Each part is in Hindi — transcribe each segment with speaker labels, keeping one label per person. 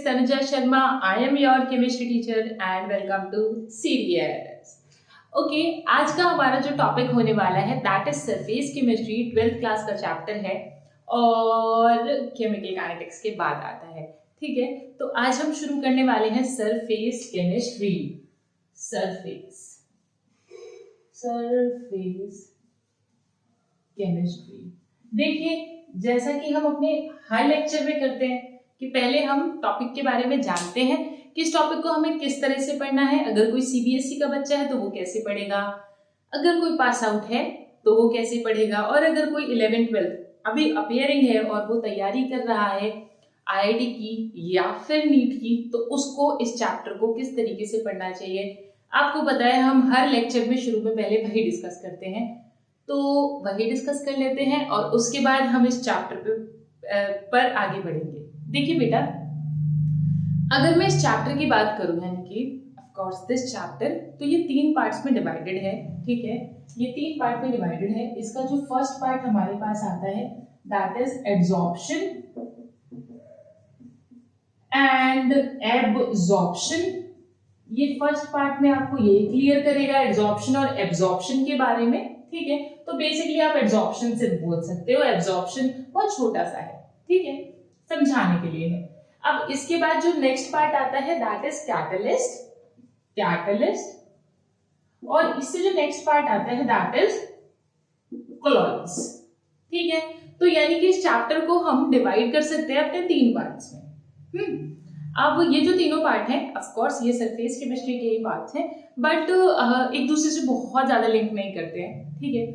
Speaker 1: Tanuja Sharma. I am your chemistry teacher and welcome to CDS. Okay आज का हमारा जो टॉपिक होने वाला है that is surface chemistry. 12th class का चैप्टर है और केमिकल काइनेटिक्स के बाद आता है। ठीक है, तो आज हम शुरू करने वाले हैं सरफेस केमिस्ट्री। Surface chemistry. देखिए, जैसा कि हम अपने हर लेक्चर में करते हैं कि पहले हम टॉपिक के बारे में जानते हैं कि इस टॉपिक को हमें किस तरह से पढ़ना है। अगर कोई सीबीएसई का बच्चा है तो वो कैसे पढ़ेगा, अगर कोई पास आउट है तो वो कैसे पढ़ेगा, और अगर कोई 11th 12th अभी अपियरिंग है और वो तैयारी कर रहा है आईआईटी की या फिर नीट की, तो उसको इस चैप्टर को किस तरीके से पढ़ना चाहिए। आपको पता है हम हर लेक्चर में शुरू में पहले वही डिस्कस करते हैं, तो वही डिस्कस कर लेते हैं और उसके बाद हम इस चैप्टर पर आगे बढ़ेंगे। देखिए बेटा, अगर मैं इस चैप्टर की बात करूं, यानी कि ऑफ कोर्स दिस चैप्टर, तो ये 3 पार्ट्स में डिवाइडेड है। ठीक है, ये 3 पार्ट में डिवाइडेड है। इसका जो फर्स्ट पार्ट हमारे पास आता है that is absorption and absorption. ये फर्स्ट पार्ट में आपको ये क्लियर करेगा एब्जॉर्प्शन और एब्जॉर्प्शन के बारे में। ठीक है, तो बेसिकली आप एब्जॉर्प्शन से बोल सकते हो। एब्जॉर्प्शन बहुत छोटा सा है, ठीक है, समझाने के लिए है। अब इसके बाद जो नेक्स्ट पार्ट आता है दैट इज कैटलिस्ट, और इससे जो नेक्स्ट पार्ट आता है दैट इज कोलॉइड्स। ठीक है, तो यानी कि इस चैप्टर को हम डिवाइड कर सकते हैं अपने 3 पार्ट्स में। अब ये जो तीनों पार्ट हैं, ऑफ कोर्स ये सरफेस केमिस्ट्री के ही पार्ट्स हैं, बट एक दूसरे से बहुत ज्यादा लिंक नहीं करते हैं। ठीक है,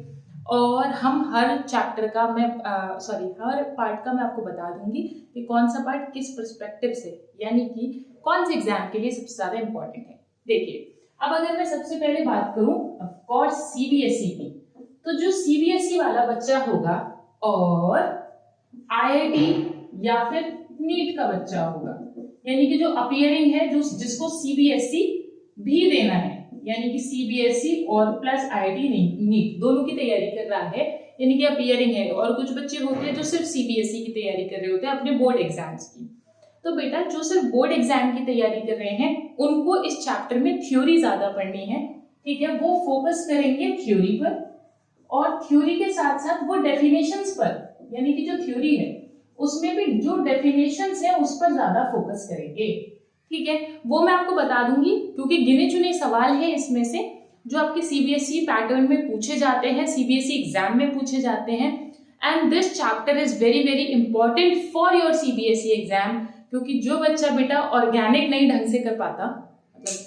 Speaker 1: और हम हर चैप्टर का हर पार्ट का मैं आपको बता दूंगी कि कौन सा पार्ट किस पर्सपेक्टिव से, यानी कि कौन से एग्जाम के लिए सबसे ज्यादा इंपॉर्टेंट है। देखिए, अब अगर मैं सबसे पहले बात करूं ऑफ कोर्स सीबीएसई की, तो जो सीबीएसई वाला बच्चा होगा और आईआईटी या फिर नीट का बच्चा होगा, यानी कि जो अपियरिंग है, जो जिसको सीबीएसई भी देना है, यानी कि सीबीएसई और प्लस आईआईटी नीट दोनों की तैयारी कर रहा है, यानी कि अपियरिंग है। और कुछ बच्चे होते हैं जो सिर्फ सीबीएसई की तैयारी कर रहे होते हैं अपने बोर्ड एग्जाम्स की। तो बेटा, जो सिर्फ बोर्ड एग्जाम की तैयारी कर रहे हैं उनको इस चैप्टर में थ्योरी ज्यादा पढ़नी है। ठीक है, वो फोकस करेंगे थ्योरी पर, और थ्योरी के साथ साथ वो डेफिनेशंस पर, यानी कि जो थ्योरी है उसमें भी जो डेफिनेशंस है उस पर ज्यादा फोकस करेंगे। ठीक है, वो मैं आपको बता दूंगी क्योंकि गिने चुने सवाल है इसमें से जो आपके सीबीएसई पैटर्न में पूछे जाते हैं, सीबीएसई एग्जाम में पूछे जाते हैं। And this chapter is very very important for your CBSE exam, क्योंकि जो बच्चा बेटा ऑर्गेनिक नहीं ढंग से कर पाता, मतलब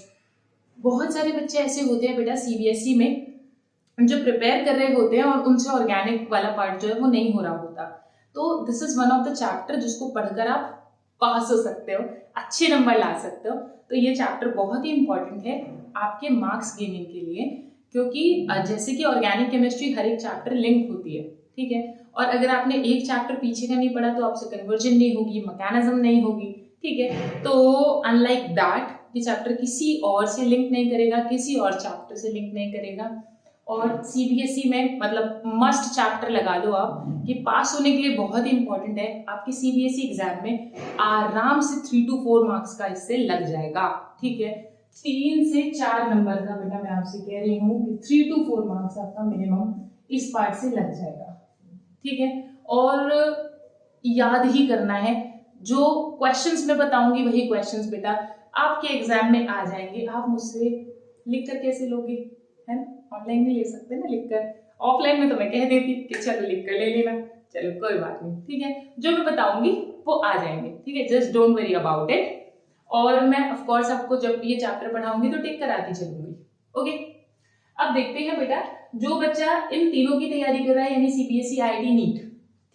Speaker 1: बहुत सारे बच्चे ऐसे होते हैं बेटा सीबीएसई में जो प्रिपेयर कर रहे होते हैं और उनसे ऑर्गेनिक वाला पार्ट जो है वो नहीं हो रहा होता, तो this is one of the chapter जिसको पढ़कर आप पास हो सकते हो, अच्छे नंबर ला सकते हो। तो ये चैप्टर बहुत ही इंपॉर्टेंट है आपके मार्क्स गेनिंग के लिए, क्योंकि जैसे कि ऑर्गेनिक केमिस्ट्री हर एक चैप्टर लिंक होती है। ठीक है, और अगर आपने एक चैप्टर पीछे का नहीं पढ़ा तो आपसे कन्वर्जन नहीं होगी, मैकेनिज्म नहीं होगी। ठीक है, तो अनलाइक दैट ये चैप्टर किसी और से लिंक नहीं करेगा, किसी और चैप्टर से लिंक नहीं करेगा। और सीबीएसई में मतलब मस्ट चैप्टर लगा लो आप कि पास होने के लिए बहुत ही इंपॉर्टेंट है। आपके सीबीएसई एग्जाम में आराम से 3 to 4 मार्क्स का इससे लग जाएगा। ठीक है, 3 से 4 नंबर का बेटा मैं आपसे कह रही हूँ कि 3 to 4 मार्क्स आपका मिनिमम इस पार्ट से लग जाएगा। ठीक है, और याद ही करना है, जो क्वेश्चंस मैं बताऊंगी वही क्वेश्चंस बेटा आपके एग्जाम में आ जाएंगे। आप मुझसे लिख कर कैसे लोगे, है ना, ऑनलाइन नहीं ले सकते ना लिखकर, ऑफलाइन में तो मैं कह देती कि चलो लिख कर ले लेना, चलो कोई बात नहीं। ठीक है, जो मैं बताऊंगी वो आ जाएंगे। ठीक है, just don't worry about it. और मैं ऑफ कोर्स आपको जब ये चैप्टर पढ़ाऊंगी तो टिक कराती चलूंगी। ओके, अब देखते हैं बेटा, जो बच्चा इन तीनों की तैयारी कर रहा है, यानी सीबीएसई आईआईटी नीट,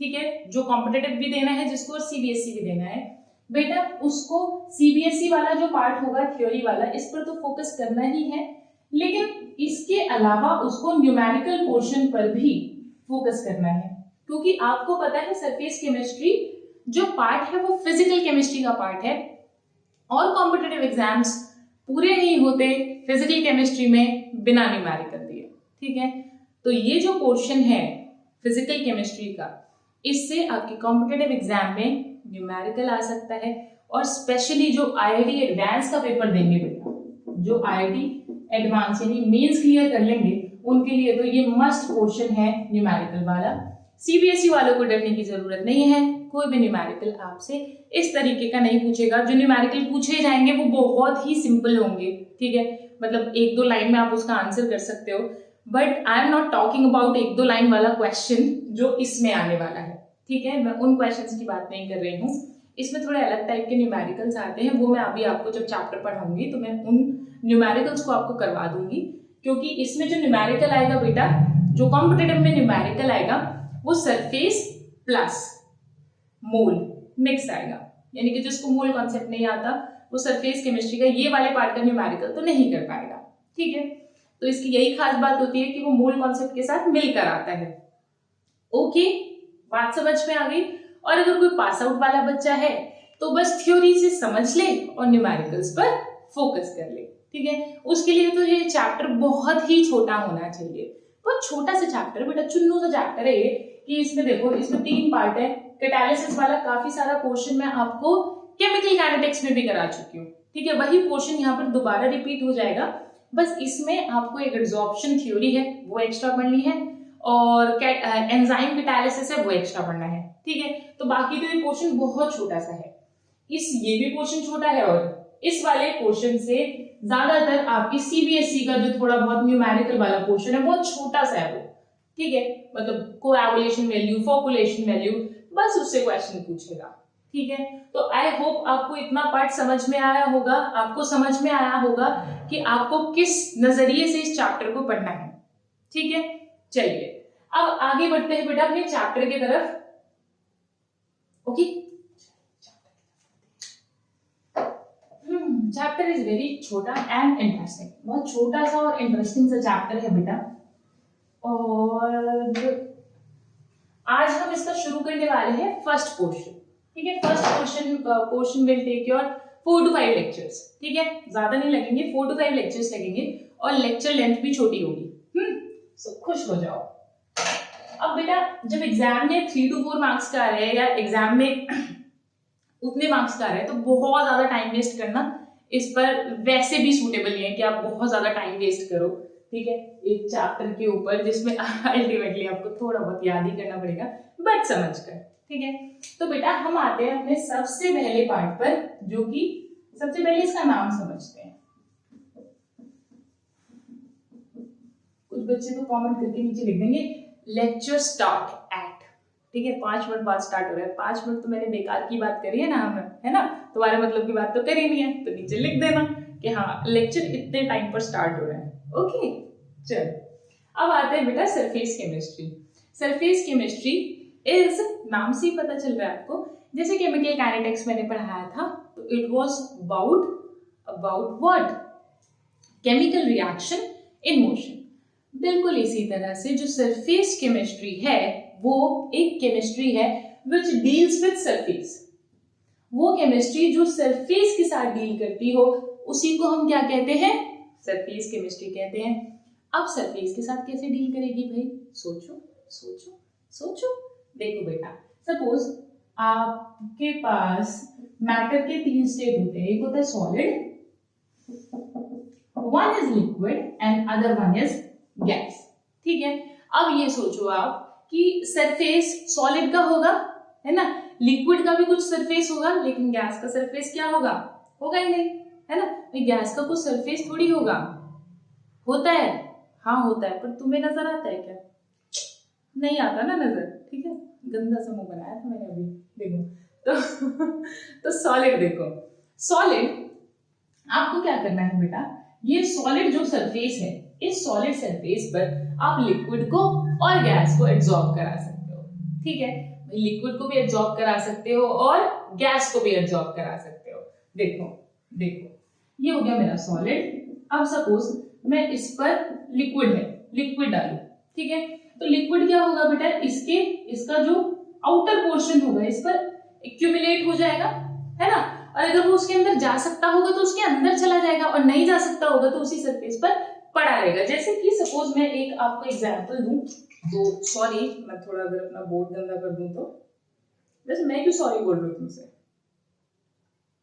Speaker 1: ठीक है, जो कॉम्पिटिटिव भी देना है जिसको और सीबीएसई भी देना है बेटा, उसको सीबीएसई वाला जो पार्ट होगा थ्योरी वाला, इस पर तो फोकस करना ही है, लेकिन इसके अलावा उसको न्यूमेरिकल पोर्शन पर भी फोकस करना है। क्योंकि आपको पता है सरफेस केमिस्ट्री जो पार्ट है वो फिजिकल केमिस्ट्री का पार्ट है, और कॉम्पिटिटिव एग्जाम्स पूरे नहीं होते फिजिकल केमिस्ट्री में बिना न्यूमेरिकल दिए। ठीक है, तो ये जो पोर्शन है फिजिकल केमिस्ट्री का, इससे आपके कॉम्पिटिटिव एग्जाम में न्यूमेरिकल आ सकता है और स्पेशली जो आईआईटी एडवांस का पेपर देंगे बेटा, जो आईआईटी एडवांस यानी मेंस क्लियर कर लेंगे, उनके लिए तो ये मस्ट क्वेश्चन है न्यूमेरिकल वाला। सीबीएसई वालों को डरने की जरूरत नहीं है, कोई भी न्यूमेरिकल आपसे इस तरीके का नहीं पूछेगा। जो न्यूमेरिकल पूछे जाएंगे वो बहुत ही सिंपल होंगे, ठीक है, मतलब 1-2 लाइन में आप उसका आंसर कर सकते हो। But I am not talking about 1-2 line वाला क्वेश्चन जो इसमें आने वाला है, ठीक है, मैं उन क्वेश्चंस की बात नहीं कर रही हूँ। इसमें थोड़े अलग टाइप के न्यूमेरिकल्स आते हैं, वो मैं अभी आपको जब चैप्टर पढ़ाऊंगी तो मैं उन न्यूमेरिकल्स को आपको करवा दूंगी, क्योंकि इसमें जो न्यूमेरिकल आएगा बेटा, जो कॉम्पिटिटिव में न्यूमेरिकल आएगा वो सरफेस प्लस मोल मिक्स आएगा, यानी कि जिसको मोल कॉन्सेप्ट नहीं आता वो सरफेस केमिस्ट्री का ये वाले पार्ट का न्यूमेरिकल तो नहीं कर पाएगा, ठीक है। तो इसकी यही खास बात होती है कि वो मोल कॉन्सेप्ट के साथ मिलकर आता है। ओके, बात समझ में आ गई। और अगर कोई पास आउट वाला बच्चा है तो बस थ्योरी से समझ ले और न्यूमेरिकल्स पर फोकस कर ले, ठीक है। उसके लिए तो ये चैप्टर बहुत ही छोटा होना चाहिए, बहुत छोटा सा चैप्टर बेटा, चुन्नू सा चैप्टर है ये, कि इसमें देखो इसमें 3 पार्ट है। कैटालिसिस वाला काफी सारा पोर्शन मैं आपको केमिकल काइनेटिक्स में भी करा चुकी हूँ, ठीक है, वही पोर्शन यहाँ पर दोबारा रिपीट हो जाएगा, बस इसमें आपको एक एब्जॉर्प्शन थ्योरी है वो एक्स्ट्रा पढ़नी है, और एंजाइम कैटालिसिस है वो एक्स्ट्रा पढ़ना है, ठीक है। तो बाकी तो ये पोर्शन बहुत छोटा सा है, ये भी पोर्शन छोटा है, और इस वाले पोर्शन से ज्यादातर आपकी सीबीएसई का जो थोड़ा बहुत न्यूमेरिकल वाला पोर्शन है बहुत छोटा सा है वो, ठीक है, मतलब कोएगुलेशन वैल्यू, फॉर्मुलेशन वैल्यू, बस उससे क्वेश्चन पूछेगा, ठीक है। तो आई होप आपको इतना पार्ट समझ में आया होगा, आपको समझ में आया होगा कि आपको किस नजरिए से इस चैप्टर को पढ़ना है, ठीक है। चलिए अब आगे बढ़ते हैं बेटा अपने चैप्टर की तरफ। ओके, चैप्टर इज वेरी छोटा एंड इंटरेस्टिंग, बहुत छोटा सा और इंटरेस्टिंग सा चैप्टर है बेटा। और आज हम इसका शुरू करने वाले हैं फर्स्ट पोर्शन, ठीक है। First portion will take your 4 to 5 lectures, ठीक है, ज्यादा नहीं लगेंगे, 4 to 5 लेक्चर्स लगेंगे, और लेक्चर लेंथ भी छोटी होगी। सो खुश हो जाओ। अब बेटा जब एग्जाम में 3 to 4 मार्क्स का आ रहा है, या एग्जाम में उतने मार्क्स का आ रहा है, तो बहुत ज्यादा टाइम वेस्ट करना इस पर वैसे भी सूटेबल नहीं है कि आप बहुत ज्यादा टाइम वेस्ट करो, ठीक है, एक चैप्टर के ऊपर जिसमें अल्टीमेटली आपको थोड़ा बहुत याद ही करना पड़ेगा, बट समझ कर, ठीक है। तो बेटा हम आते हैं अपने सबसे पहले पार्ट पर, जो कि सबसे पहले इसका नाम समझते हैं। कुछ बच्चे तो कमेंट करके नीचे लिख देंगे लेक्चर स्टार्ट एट, ठीक है, 5 मिनट बाद स्टार्ट हो रहा है। 5 मिनट तो मैंने बेकार की बात करी है ना, हमने, है ना, तुम्हारे मतलब की बात तो करी नहीं है, तो नीचे लिख देना कि हाँ लेक्चर इतने टाइम पर स्टार्ट हो रहा है। ओके, चल अब आते हैं बेटा surface chemistry. Surface chemistry is, नाम से ही पता चल रहा है आपको, जैसे केमिकल काइनेटिक्स मैंने पढ़ाया था, तो it was about what, chemical reaction in motion. बिल्कुल इसी तरह से जो सरफेस केमिस्ट्री है वो एक केमिस्ट्री है विच डील्स विद सरफेस। वो केमिस्ट्री जो सरफेस के साथ डील करती हो उसी को हम क्या कहते हैं, सरफेस केमिस्ट्री कहते हैं। अब सरफेस के साथ कैसे डील करेगी भाई, सोचो सोचो सोचो। देखो बेटा, सपोज आपके पास मैटर के 3 स्टेट होते हैं, एक होता है solid, one is liquid and other one is gas, ठीक है। अब ये सोचो आप कि सरफेस सॉलिड का होगा, है ना, लिक्विड का भी कुछ सरफेस होगा, लेकिन गैस का सरफेस क्या होगा ही नहीं, है ना। गैस का कुछ सरफेस थोड़ी होगा, होता है, हाँ होता है, पर तुम्हें नजर आता है क्या, नहीं आता ना नजर, ठीक है, गंदा सा मुंह बनाया था मैंने अभी, देखो तो सॉलिड, देखो सॉलिड आपको क्या करना है बेटा, ये सॉलिड जो सरफेस है, इस सॉलिड सरफेस पर आप लिक्विड को और गैस को एब्जॉर्ब करा सकते हो, ठीक है, लिक्विड को भी एब्जॉर्ब करा सकते हो और गैस को भी एब्जॉर्ब करा सकते हो। देखो देखो ये हो गया मेरा सॉलिड। अब सपोज मैं इस पर लिक्विड डालूं, ठीक है, तो लिक्विड क्या होगा बेटा, इसका जो आउटर पोर्शन होगा इस पर एक्यूमुलेट हो जाएगा, है ना, और अगर वो उसके अंदर जा सकता होगा तो उसके अंदर चला जाएगा, और नहीं जा सकता होगा तो उसी सरफेस पर पड़ा रहेगा। जैसे कि सपोज मैं एक आपको एग्जांपल दूं, तो सॉरी मैं थोड़ा अगर अपना बोर्ड गंदा कर दूं तो, वैसे मैं क्यों सॉरी बोल रही हूँ तुमसे,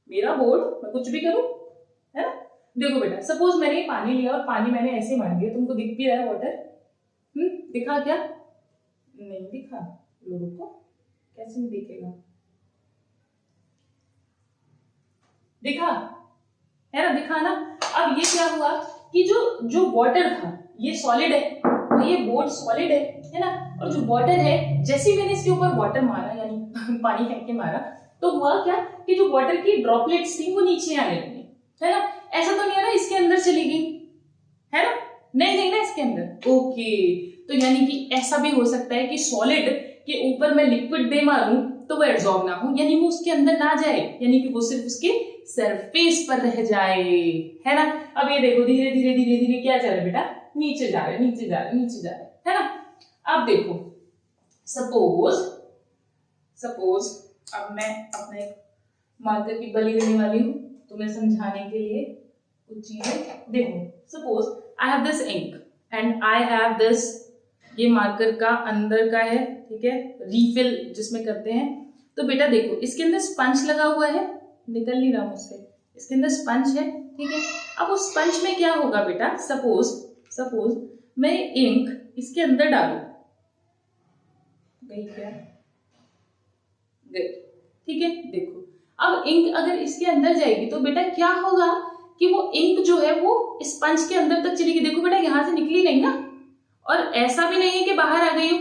Speaker 1: मेरा बोर्ड, मैं कुछ भी करूं, है ना। देखो बेटा, सपोज मैंने पानी लिया और पानी मैंने ऐसे मान दिया, तुमको दिख भी रहा है वाटर, दिखा क्या? नहीं दिखा। लोगों को कैसे नहीं दिखेगा? दिखा, है ना, दिखा ना। अब ये क्या हुआ कि जो जो वाटर था ये सॉलिड है, तो ये बोर्ड सॉलिड है ना। और जो वाटर है, जैसे ही मैंने इसके ऊपर वाटर मारा, यानी पानी फेंक के मारा, तो हुआ क्या कि जो वाटर की ड्रॉपलेट्स थी वो नीचे आने लगी, है ना। ऐसा तो नहीं है ना इसके अंदर चली गई, है ना, नहीं ना इसके अंदर। ओके, तो यानी कि ऐसा भी हो सकता है कि सॉलिड के ऊपर मैं लिक्विड दे मारूं तो वो एब्जॉर्ब ना हो, यानी वो उसके अंदर ना जाए, यानी कि वो सिर्फ उसके सरफेस पर रह जाए, है ना। अब ये देखो धीरे धीरे धीरे धीरे क्या जा रहा है बेटा, नीचे जा रहा है, नीचे जा रहा है, नीचे जा रहा है ना। अब देखो सपोज अब मैं अपने मार्कर की बलि देने वाली हूँ तुम्हें समझाने के लिए कुछ चीजें। देखो suppose I have this ink and I have this, ये मार्कर का अंदर का है, ठीक है, रीफिल जिसमें करते हैं। तो बेटा देखो इसके अंदर स्पंज लगा हुआ है, निकल नहीं रहा मुझसे, इसके अंदर स्पंज है, ठीक है। अब उस स्पंज में क्या होगा बेटा, सपोज मैं इंक इसके अंदर डालू, गई क्या, गई, ठीक है। देखो अब इंक अगर इसके अंदर जाएगी तो बेटा क्या होगा कि वो इंक जो है वो स्पंज के अंदर तक चलेगी। देखो बेटा यहां से निकली नहीं ना, और ऐसा भी नहीं है कि बाहर आ गई हो।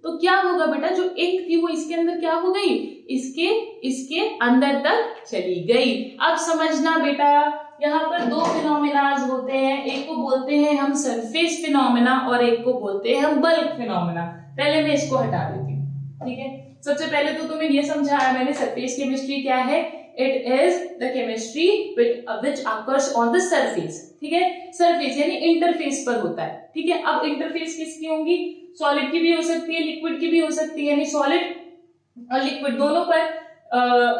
Speaker 1: तो क्या होगा बेटा, जो इंक थी वो इसके अंदर क्या हो गई, इसके अंदर तक चली गई। अब समझना बेटा, यहाँ पर दो फिनोमेनाज होते हैं, एक को बोलते हैं हम सरफेस फिनोमेना और एक को बोलते हैं हम बल्क फिनोमेना। पहले मैं इसको हटा देती हूँ, ठीक है। सबसे पहले तो तुम्हें ये समझाया मैंने सरफेस केमिस्ट्री क्या है, it is the chemistry which occurs on the surface, ठीक है। सरफेस यानी इंटरफेस पर होता है, ठीक है। अब इंटरफेस किसकी होंगी, सॉलिड की भी हो सकती है, लिक्विड की भी हो सकती है, यानी सॉलिड और लिक्विड दोनों पर,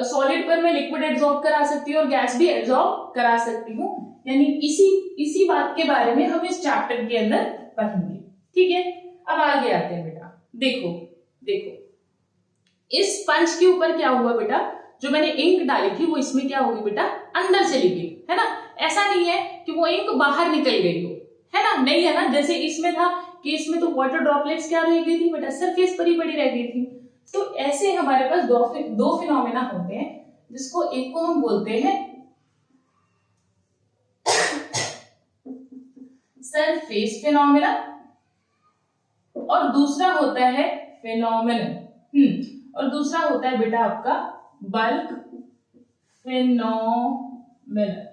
Speaker 1: सॉलिड पर मैं लिक्विड एब्जॉर्ब करा सकती हूँ और गैस भी एब्जॉर्ब करा सकती हूँ, यानी इसी बात के बारे में हम इस चैप्टर के अंदर पढ़ेंगे, ठीक है। अब आगे आते हैं बेटा, देखो इस स्पंज के ऊपर क्या हुआ बेटा, जो मैंने इंक डाली थी वो इसमें क्या होगी बेटा, अंदर चली गई, है ना। ऐसा नहीं है कि वो इंक बाहर निकल गई हो, है ना, नहीं है ना। जैसे इसमें था कि इसमें तो वाटर ड्रॉपलेट्स क्या रह गई थी बेटा, सरफेस पर ही पड़ी रह गई थी। तो ऐसे हमारे पास दो फिनोमेना होते हैं, जिसको एक को हम बोलते हैं सरफेस फिनोमेना और दूसरा होता है फिनोमेनन, और दूसरा होता है बेटा आपका बल्क फिनोमेनन,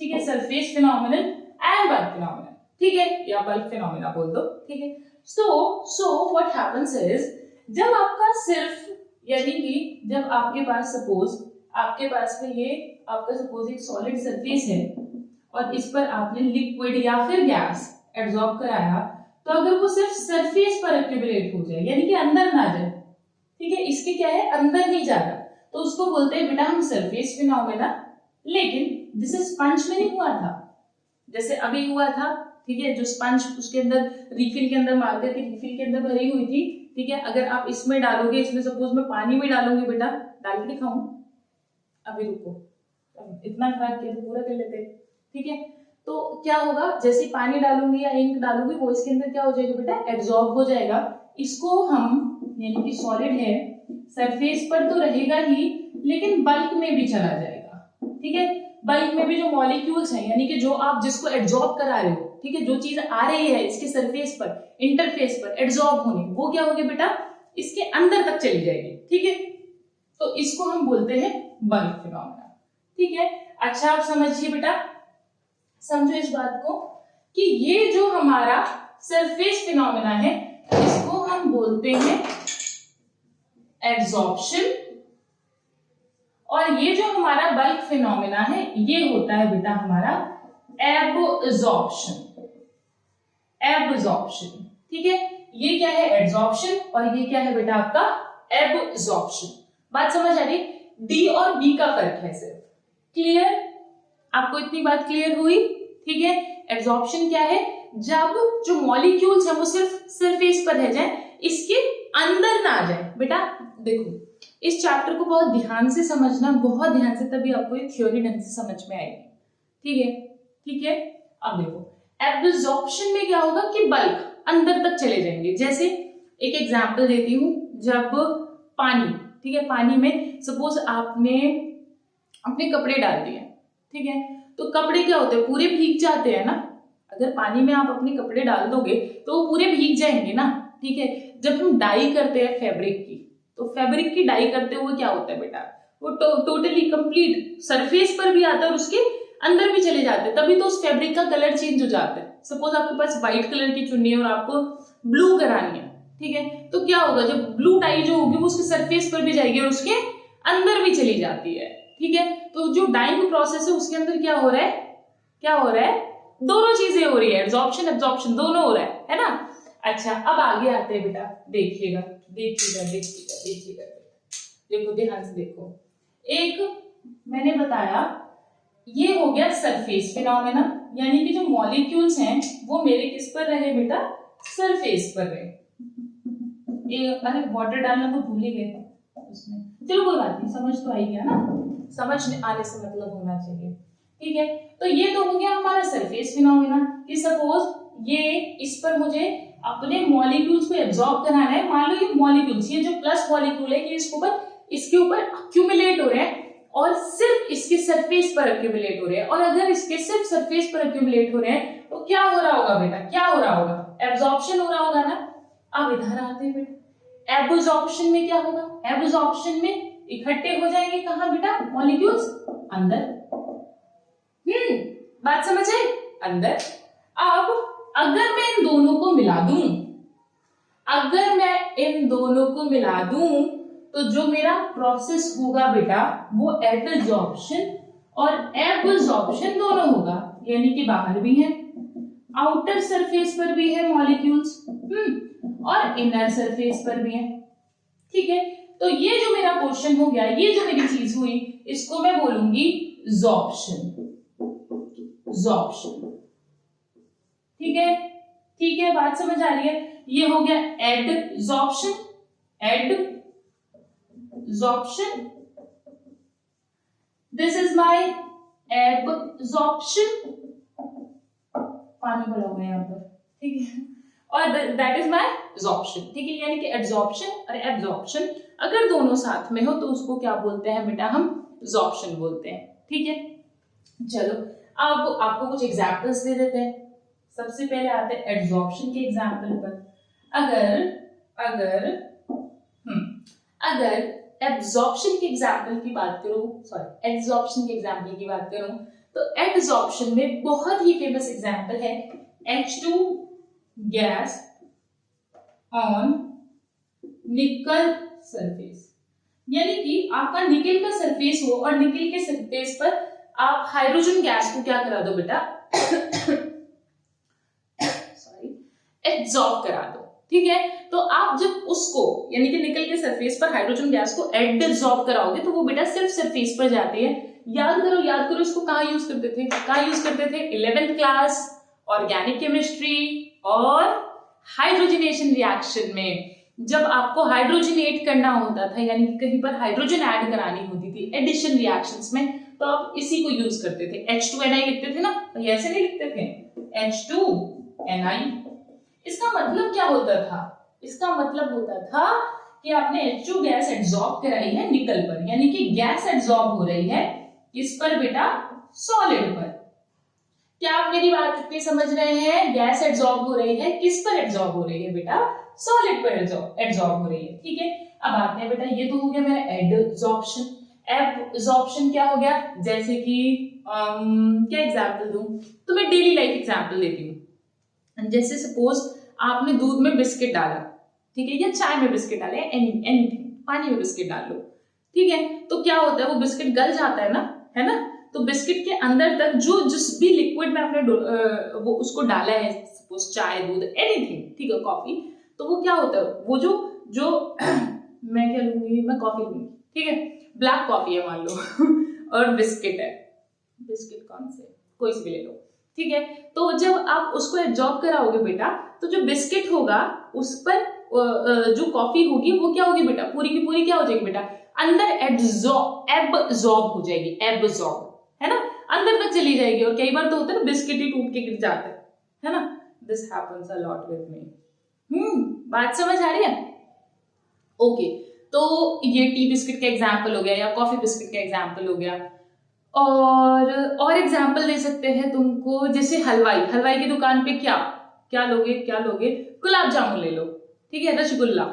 Speaker 1: ठीक है। Surface phenomenon and bulk phenomenon, ठीक है, या बल्क फिनोमेना बोल दो, ठीक है। सो व्हाट हैपेंस इज, जब आपका सिर्फ, यानी कि जब आपके पास सपोज आपके पास में ये आपका सपोज एक सॉलिड सरफेस है और इस पर आपने लिक्विड या फिर गैस एब्जॉर्ब कराया, तो अगर वो सिर्फ सरफेस पर एक्यूमुलेट हो जाए, यानी कि अंदर ना जाए, ठीक है, इसके क्या है, अंदर नहीं जा रहा, तो उसको बोलते हैं बेटा हम सरफेस फिनोमेना। लेकिन जैसे स्पंज में नहीं हुआ था, जैसे अभी हुआ था, ठीक है, जो स्पंज उसके अंदर रिफिल के अंदर मारकर के रिफिल के अंदर भरी हुई थी, ठीक है। अगर आप इसमें डालोगे, इसमें सपोज मैं पानी में डालूंगी बेटा, डाल के दिखाऊं, अभी रुको, इतना खराब किया तो पूरा कर लेते, ठीक है। तो क्या होगा, जैसे पानी डालूंगी या इंक डालूंगी, वो इसके अंदर क्या हो जाएगा बेटा, एब्जॉर्ब हो जाएगा। इसको हम, यानी कि सॉलिड है, सरफेस पर तो रहेगा ही, लेकिन बल्क में भी चला जाएगा, ठीक है। बल्क में भी जो मॉलिक्यूल्स हैं, यानी कि जो आप जिसको एब्जॉर्ब करा रहे हो, ठीक है, जो चीज आ रही है इसके सरफेस पर, इंटरफेस पर एब्जॉर्ब होने, वो क्या होगी बेटा, इसके अंदर तक चली जाएगी, ठीक है। तो इसको हम बोलते हैं बल्क फिनोमेना, ठीक है। अच्छा आप समझिए बेटा, समझो इस बात को कि ये जो हमारा सरफेस फिनोमेना है इसको हम बोलते हैं एब्जॉर्प्शन, और ये जो हमारा बल्क फिनोमेना है ये होता है बेटा हमारा एब्जॉर्प्शन, ठीक है। ये क्या है, एब्जॉर्प्शन, और ये क्या है बेटा आपका एब्जॉर्प्शन। बात समझ आ रही, डी और बी का फर्क है सिर्फ, क्लियर, आपको इतनी बात क्लियर हुई, ठीक है। एब्जॉर्प्शन क्या है, जब जो मॉलिक्यूल्स है वो सिर्फ सरफेस पर रह जाए, इसके अंदर ना आ जाए। बेटा देखो इस चैप्टर को बहुत ध्यान से समझना, बहुत ध्यान से, तभी आपको ये थ्योरी ढंग से समझ में आएगी। ठीक है, ठीक है। अब देखो एब्जॉर्प्शन में क्या होगा कि बल्क अंदर तक चले जाएंगे। जैसे एक एग्जांपल देती हूँ, जब पानी, ठीक है, पानी में सपोज आपने अपने कपड़े डाल दिए, ठीक है, तो कपड़े क्या होते हैं, पूरे भीग जाते हैं ना। अगर पानी में आप अपने कपड़े डाल दोगे तो वो पूरे भीग जाएंगे ना, ठीक है। जब हम डाई करते हैं फैब्रिक की, तो फैब्रिक की डाई करते हुए क्या होता है बेटा, वो टोटली कंप्लीट सरफेस पर भी आता है और उसके अंदर भी चले जाते हैं, तभी तो उस फैब्रिक का कलर चेंज हो जाता है। सपोज आपके पास व्हाइट कलर की चुन्नी है और आपको ब्लू करानी है, ठीक है, तो क्या होगा, जब ब्लू डाई जो होगी वो उसके सरफेस पर भी जाएगी और उसके अंदर भी चली जाती है, ठीक है। तो जो डाइंग प्रोसेस है उसके अंदर क्या हो रहा है, क्या हो रहा है, दोनों चीजें हो रही है, एब्जॉर्प्शन एब्जॉर्प्शन दोनों हो रहा है ना। अच्छा, अब आगे आते हैं बेटा, देखिएगा देखिएगा देखिएगा देखिएगा, देखो ध्यान से देखो। एक मैंने बताया ये हो गया सरफेस फिनोमेना, यानी कि जो मॉलिक्यूल्स हैं वो मेरे किस पर रहे बेटा, सरफेस पर रहे। अरे वाटर डालना तो भूल ही गए उसमें, चलो कोई बात नहीं, समझ तो आई गया ना, समझ आने से मतलब होना चाहिए, ठीक है। तो ये तो हो गया हमारा सरफेस फिनोमेना कि सपोज ये इस पर मुझे अपने मॉलिक्यूल्स को एब्जॉर्ब कराना है। मान लो ये मॉलिक्यूल्स, ये जो प्लस मॉलिक्यूल है कि इसके ऊपर अक्यूमुलेट हो रहे हैं और सिर्फ इसके सरफेस पर अक्यूमुलेट हो रहे हैं, और अगर इसके सिर्फ सरफेस पर अक्यूमुलेट हो रहे हैं तो क्या हो रहा होगा बेटा, क्या हो रहा होगा, एब्जॉर्प्शन हो रहा होगा ना। अब इधर आते हैं बेटा, एब्जॉर्प्शन में क्या होगा, एब्जॉर्प्शन में इकट्ठे हो जाएंगे कहां बेटा, मॉलिक्यूल्स अंदर। बात समझ आई, अंदर। अब अगर मैं इन दोनों को मिला दूं, अगर मैं इन दोनों को मिला दूं तो जो मेरा प्रोसेस होगा बेटा वो एडजॉर्प्शन और एब्जॉर्प्शन दोनों होगा, यानी कि बाहर भी है, आउटर सरफेस पर भी है मॉलिक्यूल्स, और इनर सरफेस पर भी है, ठीक है। तो ये जो मेरा क्वेश्चन हो गया, ये जो मेरी चीज हुई, इसको मैं बोलूंगी जॉर्प्शन, जॉर्प्शन, ठीक है, ठीक है, बात समझ आ रही है। ये हो गया adsorption, adsorption, this is my absorption, पानी भरा हुआ है यहाँ पर, ठीक है, और दैट इज माय जॉर्प्शन, ठीक है। यानी कि एडजॉर्प्शन और एब्जॉर्प्शन अगर दोनों साथ में हो तो उसको क्या बोलते हैं बेटा, हम जॉर्प्शन बोलते हैं, ठीक है। चलो अब आपको कुछ एग्जांपल्स दे देते हैं। सबसे पहले आते हैं एडजॉर्प्शन के एग्जांपल पर। अगर एब्जॉर्प्शन के एग्जांपल की बात करूं, सॉरी एडजॉर्प्शन के एग्जांपल की बात करूं, तो एडजॉर्प्शन में बहुत ही फेमस एग्जांपल है H2 गैस ऑन निकल सरफेस। यानी कि आपका निकल का सरफेस हो और निकल के सरफेस पर आप हाइड्रोजन गैस को क्या करा दो बेटा, सॉरी, एब्जॉर्ब करा दो, ठीक है। तो आप जब उसको यानी कि निकल के सरफेस पर हाइड्रोजन गैस को एब्जॉर्ब कराओगे तो वो बेटा सिर्फ सरफेस पर जाती है। याद करो इसको कहाँ यूज करते थे, कहाँ यूज करते थे, 11th क्लास ऑर्गेनिक केमिस्ट्री और हाइड्रोजनेशन रिएक्शन में। जब आपको हाइड्रोजनेट करना होता था, यानी कि कहीं पर हाइड्रोजन ऐड करानी होती थी एडिशन रिएक्शंस में, तो आप इसी को यूज करते थे। H2Ni लिखते थे ना, तो ऐसे नहीं लिखते थे, H2Ni। इसका मतलब क्या होता था, इसका मतलब होता था कि आपने H2 गैस एब्जॉर्ब कराई है निकल पर, यानी कि गैस एब्जॉर्ब हो रही है किस पर बेटा, सॉलिड पर। क्या आप मेरी बात इतनी समझ रहे हैं, गैस एब्जॉर्ब हो रही है किस पर, एब्जॉर्ब हो रही है बेटा, सॉलिड पर एब्जॉर्ब हो रही है, ठीक है। अब आते हैं बेटा, ये तो हो गया मेरा एडजॉर्प्शन। एब्जॉर्प्शन क्या हो गया, जैसे कि क्या एग्जांपल दूं, तो मैं डेली लाइफ एग्जांपल देती हूँ। जैसे सपोज आपने दूध में बिस्किट डाला, ठीक है, या चाय में बिस्किट डाले, एनीथिंग, पानी में बिस्किट डाल लो, ठीक है, तो क्या होता है, वो बिस्किट गल जाता है ना, तो बिस्किट के अंदर तक जो जिस भी लिक्विड में आपने वो उसको डाला है, सपोज चाय, दूध, एनीथिंग, ठीक है, कॉफी, तो वो क्या होता है, वो जो मैं क्या लूंगी, मैं कॉफी लूंगी, ठीक है, ब्लैक कॉफी है मान लो और बिस्किट है, बिस्किट कौन से, कोई से भी ले लो, ठीक है। तो जब आप उसको एब्जॉर्ब कराओगे बेटा, तो जो बिस्किट होगा जो कॉफी होगी वो क्या होगी बेटा, पूरी की पूरी क्या हो जाएगी बेटा, अंदर एब्जॉर्ब हो जाएगी, एब्जॉर्ब, है ना, अंदर तक चली जाएगी। और कई बार तो होता है ना बिस्किट ही टूट के गिर जाता है ना, this happens a lot with me. बात समझ आ रही है? ओके, तो ये टी बिस्किट का एग्जाम्पल हो गया या कॉफी बिस्किट का एग्जाम्पल हो गया। और एग्जाम्पल दे सकते हैं तुमको, जैसे हलवाई की दुकान पे क्या लोगे, गुलाब जामुन ले लो, ठीक है, रसगुल्ला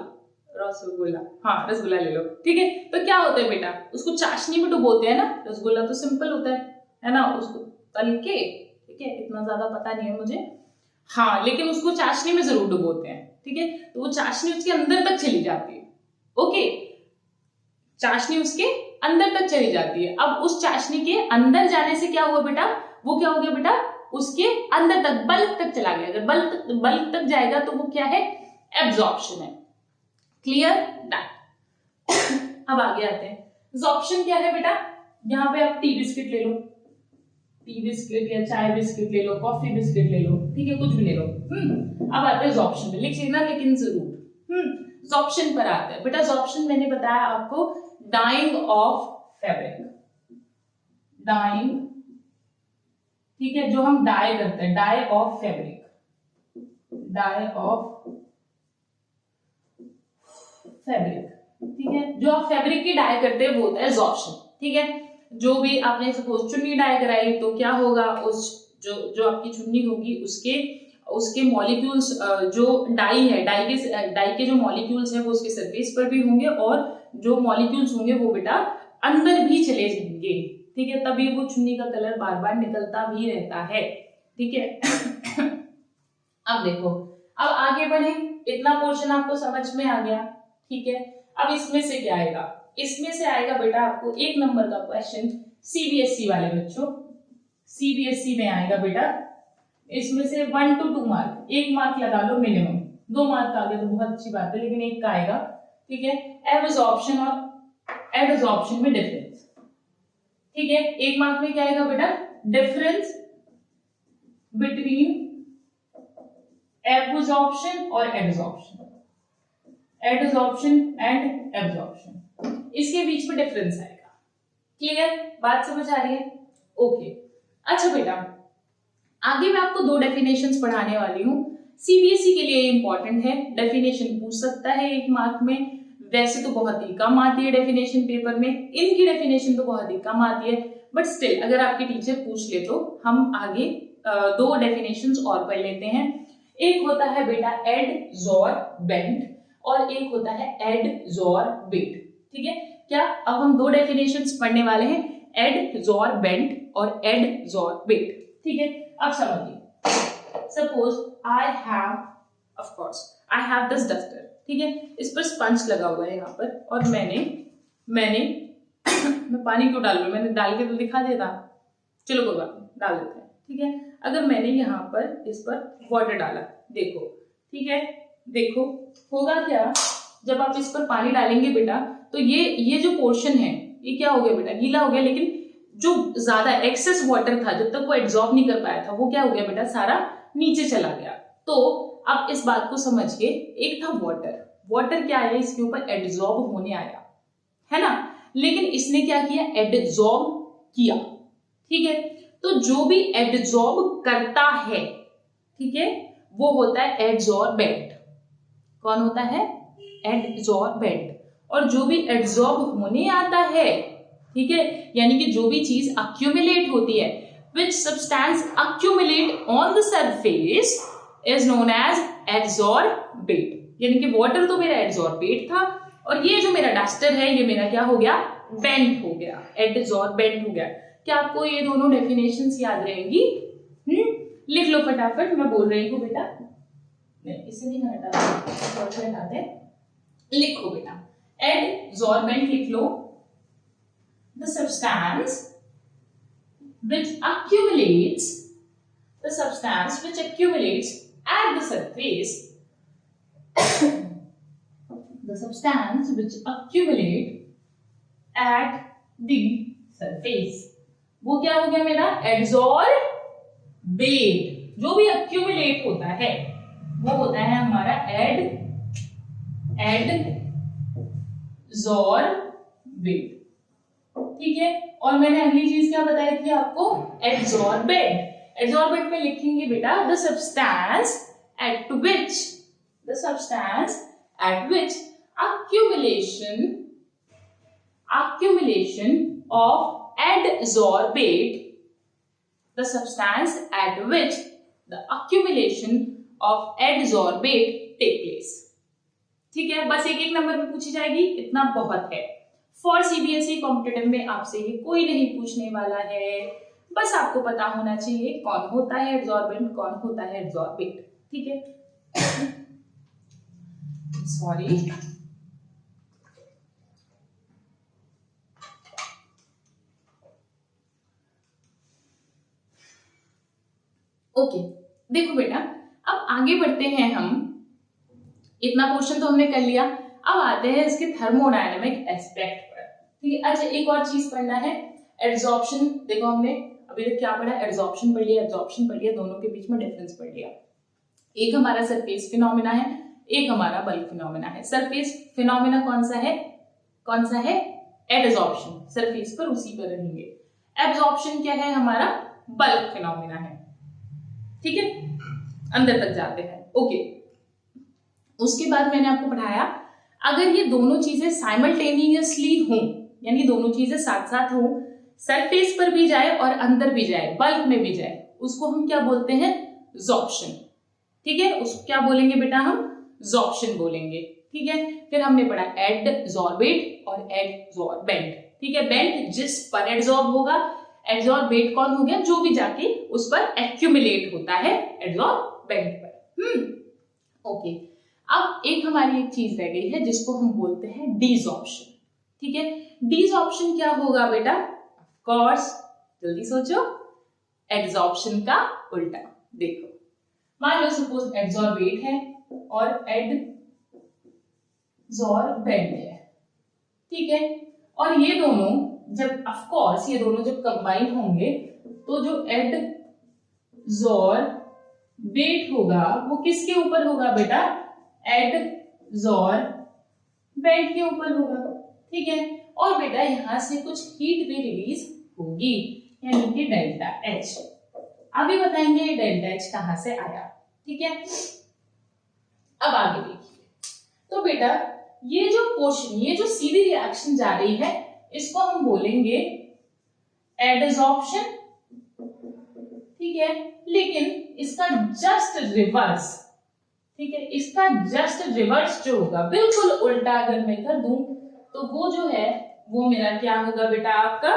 Speaker 1: हाँ रसगुल्ला ले लो, ठीक है। तो क्या होता है बेटा, उसको चाशनी में डुबोते हैं ना, रसगुल्ला तो सिंपल होता है ना, उसको तल के, ठीक है, इतना ज्यादा पता नहीं है मुझे, हाँ, लेकिन उसको चाशनी में जरूर डुबोते हैं, ठीक है। तो वो चाशनी उसके अंदर तक चली जाती है, ओके, चाशनी उसके अंदर तक चली जाती है। अब उस चाशनी के अंदर जाने से क्या हुआ बेटा, वो क्या हो गया बेटा, उसके अंदर तक बल्क तक चला गया। अगर बल्क तक जाएगा तो वो क्या है, एब्जॉर्प्शन है। Clear that. अब आगे आते हैं, एब्जॉर्प्शन क्या है बेटा, यहाँ पे आप टी बिस्किट ले लो, टी बिस्किट या चाय बिस्किट ले लो, कॉफी बिस्किट ले लो, ठीक है, कुछ भी ले लो। अब आते हैं एब्जॉर्प्शन पे, लिख लेना लेकिन जरूर। एब्जॉर्प्शन पर आते हैं बेटा। एब्जॉर्प्शन मैंने बताया आपको, डाइंग ऑफ फैब्रिक, डाइंग, ठीक है, जो हम डाई करते हैं, dye of fabric, dye of fabric, ठीक है, जो आप फैब्रिक की डाई करते हैं वो होता है एब्जॉर्प्शन, ठीक है। जो भी आपने सपोज चुन्नी डाई कराई तो क्या होगा, उस जो आपकी चुन्नी होगी उसके मॉलिक्यूल्स, जो डाई है, डाई के जो मॉलिक्यूल्स है वो उसके सरफेस पर भी होंगे, और जो मॉलिक्यूल्स होंगे वो बेटा अंदर भी चले जाएंगे, ठीक है, तभी वो चुन्नी का कलर बार बार निकलता भी रहता है, ठीक है। अब देखो, अब आगे बढ़े, इतना पोर्शन आपको समझ में आ गया, ठीक है। अब इसमें से क्या आएगा, इसमें से आएगा बेटा आपको 1 नंबर का क्वेश्चन, सीबीएसई वाले बच्चों, सीबीएसई में आएगा बेटा, इसमें से 1 to 2 मार्क, 1 मार्क लगा लो मिनिमम, 2 मार्क आ गया तो बहुत अच्छी बात है, लेकिन 1 का आएगा, ठीक है। एब्जॉर्प्शन और एडसॉर्प्शन में डिफरेंस, ठीक है, 1 मार्क में क्या आएगा बेटा, डिफरेंस बिटवीन एब्जॉर्प्शन और एडसॉर्प्शन, एडसॉर्प्शन एंड एब्जॉर्प्शन, इसके बीच में डिफरेंस आएगा। क्लियर, बात समझ आ रही है? ओके, अच्छा बेटा, आगे मैं आपको 2 डेफिनेशंस पढ़ाने वाली हूँ, सीबीएसई के लिए इंपॉर्टेंट है, डेफिनेशन पूछ सकता है 1 मार्क में, वैसे तो बहुत ही कम आती है डेफिनेशन पेपर में, इनकी डेफिनेशन तो बहुत ही कम आती है, बट स्टिल अगर आपके टीचर पूछ ले तो हम आगे 2 डेफिनेशंस और पढ़ लेते हैं। एक होता है बेटा एडसॉर्बेंट और एक होता है एडसॉर्बेट, ठीक है। क्या अब हम 2 डेफिनेशंस पढ़ने वाले हैं, एडसॉर्बेंट और एडसॉर्बेट, ठीक है। अब समझिए, suppose I have this duster, ठीक है, इस पर स्पंज लगा हुआ है यहाँ पर, और मैं पानी क्यों डाल रही हूँ, मैंने डाल के तो दिखा देता, चलो कोई बात नहीं, डाल देते हैं, ठीक है। अगर मैंने यहाँ पर इस पर वाटर डाला, देखो, ठीक है, देखो होगा क्या, जब आप इस पर पानी डालेंगे बेटा तो ये जो पोर्शन है ये क्या हो गया बेटा, गीला हो गया, लेकिन जो ज्यादा एक्सेस वाटर था, जब तक वो एब्जॉर्ब नहीं कर पाया था, वो क्या हो गया बेटा, सारा नीचे चला गया। तो अब इस बात को समझिए, एक था वाटर क्या आया, इसके ऊपर एब्जॉर्ब होने आया, है ना, लेकिन इसने क्या किया, एब्जॉर्ब किया, ठीक है। तो जो भी एब्जॉर्ब करता है, ठीक है, वो होता है एडसॉर्बेंट। कौन होता है, एडसॉर्बेंट। और जो भी एडसॉर्ब होने आता है, ठीक है, यानी कि जो भी चीज अक्यूमुलेट होती है, which substance accumulate on the surface is known as adsorbate। यानी कि वाटर तो मेरा एडसॉर्बेट था, और ये जो मेरा डस्टर है ये मेरा क्या हो गया, बेंट हो गया, एडसॉर्बेंट हो गया। क्या आपको ये दोनों डेफिनेशंस याद रहेंगी? लिख लो फटाफट, मैं बोल रही हूँ बेटा, नहीं इसे नहीं हटाते, लिखो बेटा, एडसॉर्बेंट लिख लो, the substance which accumulates at the surface the substance which accumulate at the surface, वो क्या हो गया मेरा, एडसॉर्बेट। जो भी accumulate होता है वो होता है हमारा एडसॉर्बेट, एडजॉर्बेट, ठीक है। और मैंने अगली चीज क्या बताई थी आपको, एडजॉर्बेंट। एडजॉर्बेंट में लिखेंगे बेटा the substance eight which accumulation of adsorbate, the substance at which the accumulation of adsorbate take place। ठीक है, बस एक एक नंबर में पूछी जाएगी, इतना बहुत है। फॉर सीबीएसई कॉम्पिटिटिव में आपसे ये कोई नहीं पूछने वाला है, बस आपको पता होना चाहिए कौन होता है एडसॉर्बेंट, कौन होता है एडसॉर्बेट, ठीक है। सॉरी, ओके देखो बेटा, अब आगे बढ़ते हैं हम। इतना पोर्शन तो हमने कर लिया, अब आते हैं इसके थर्मोडायनेमिक एस्पेक्ट पर, ठीक है। अच्छा, एक और चीज पढ़ना है, एड्सॉर्प्शन। देखो हमने अभी तक क्या पढ़ा, एड्सॉर्प्शन पढ़ लिया, एब्जॉर्प्शन पढ़ लिया, दोनों के बीच में डिफरेंस पढ़ लिया। एक हमारा सरफेस फिनोमेना है, एक हमारा बल्क फिनोमेना है। सरफेस फिनोमेना कौन सा है, एड्सॉर्प्शन, सरफेस पर उसी पर रहेंगे। एब्जॉर्प्शन क्या है, हमारा बल्क फिनोमेना है, ठीक है। अंदर तक जाते हैं, ओके। उसके बाद मैंने आपको पढ़ाया, अगर ये दोनों चीजें साइमल्टेनियसली हों, यानी दोनों चीजें साथ साथ हों, सरफेस पर भी जाए और अंदर भी जाए, बल्क में भी जाए, उसको हम क्या बोलते हैं, जॉर्प्शन, ठीक है। उसको क्या बोलेंगे बेटा, हम जॉर्प्शन बोलेंगे, ठीक है। फिर हमने पढ़ा एडसॉर्बेट और एडसॉर्बेंट, ठीक है। बेंट जिस पर एडसॉर्ब होगा, एडसॉर्बेट कौन हो गया, जो भी जाके उस पर एक्यूमुलेट होता है एडसॉर्बेंट पर। ओके, अब एक हमारी एक चीज रह गई है जिसको हम बोलते हैं डीसॉर्प्शन, ठीक है। डीसॉर्प्शन क्या होगा बेटा, ऑफ कोर्स जल्दी सोचो, एडसॉर्प्शन का उल्टा। देखो, मान लो सपोज एडसॉर्बेट है और एडसॉर्बेंट है, ठीक है। और ये दोनों जब, ऑफ कोर्स ये दोनों जब कंबाइन होंगे तो जो एडसॉर्बेट होगा वो किसके ऊपर होगा बेटा, एडसॉर्बेंट के ऊपर होगा, ठीक है। और बेटा यहां से कुछ हीट भी रिलीज होगी, यानी कि डेल्टा एच। अभी बताएंगे ये डेल्टा एच कहां से आया, ठीक है। अब आगे देखिए, तो बेटा ये जो पोर्शन, ये जो सीधी रिएक्शन जा रही है, इसको हम बोलेंगे एडसॉर्प्शन, ठीक है। लेकिन इसका जस्ट रिवर्स, ठीक है, इसका जस्ट रिवर्स जो होगा, बिल्कुल उल्टा अगर मैं कर दूं तो वो जो है वो मेरा क्या होगा बेटा, आपका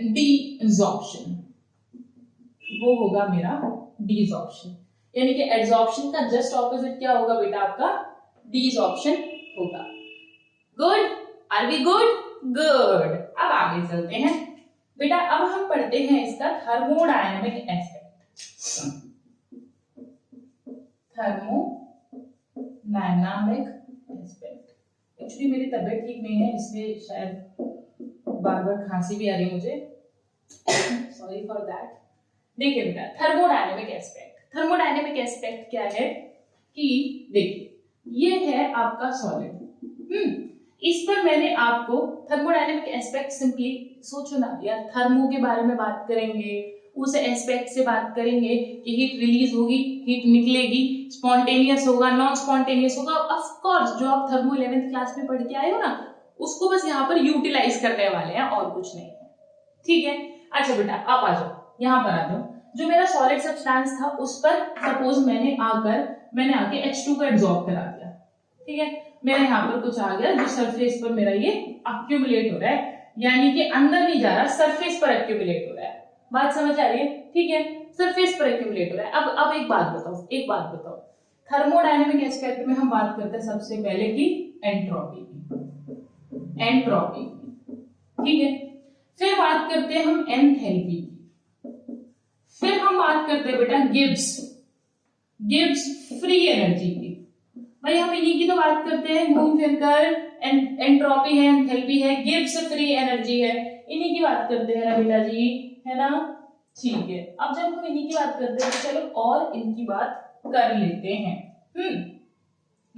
Speaker 1: डीसॉर्प्शन, वो होगा मेरा डीसॉर्प्शन। यानी कि एडसॉर्प्शन का जस्ट ऑपोजिट क्या होगा बेटा, आपका डीसॉर्प्शन होगा। Good, are we good, good. अब आगे चलते हैं बेटा, अब हम पढ़ते हैं इसका thermodynamic aspect. Thermodynamic aspect. Actually मेरी तबीयत ठीक नहीं है, इसलिए शायद बार बार खांसी भी आ रही है मुझे, सॉरी फॉर दैट। देखिए बेटा, थर्मोडायनेमिक एस्पेक्ट, थर्मोडायनेमिक एस्पेक्ट क्या है कि देखिए ये है आपका सॉलिड, इस पर मैंने आपको थर्मोडायनेमिक एस्पेक्ट, सिंपली सोचो ना यार, थर्मो के बारे में बात करेंगे, उस एस्पेक्ट से बात करेंगे कि हीट रिलीज होगी, हीट निकलेगी, स्पॉन्टेनियस होगा, नॉन स्पॉन्टेनियस होगा। ऑफ कोर्स जो आप थर्मो 11th क्लास में पढ़ के आए हो ना, उसको बस यहाँ पर यूटिलाइज करने वाले हैं और कुछ नहीं है, ठीक है। अच्छा बेटा आप आ जाओ, यहाँ पर आ जाओ। जो मेरा सॉलिड सब्सटेंस था उस पर सपोज मैंने आके H2 को एब्जॉर्ब करा दिया, ठीक है। मेरे यहाँ पर कुछ आ गया जो सरफेस पर मेरा ये अक्यूमुलेट हो रहा है, यानी कि अंदर नहीं जा रहा, सरफेस पर अक्यूमुलेट हो रहा है। बात समझ आ रही है, ठीक है, सरफेस पर अक्यूमुलेट हो रहा है। अब एक बात बताओ, थर्मोडायनेमिक एस्पेक्ट में हम बात करते हैं सबसे पहले की एंट्रोपी की, ठीक है। फिर बात करते हैं हम एंथैल्पी की, फिर हम बात करते हैं बेटा गिब्स फ्री एनर्जी की। भाई हम इन्हीं की तो बात करते हैं, घूम फिर कर, एंट्रोपी है, एंथैल्पी है, गिब्स फ्री एनर्जी है, इन्हीं की बात करते हैं ना बेटा जी, है ना, ठीक है। अब जब हम इन्हीं की बात करते हैं तो चलो और इनकी बात कर लेते हैं।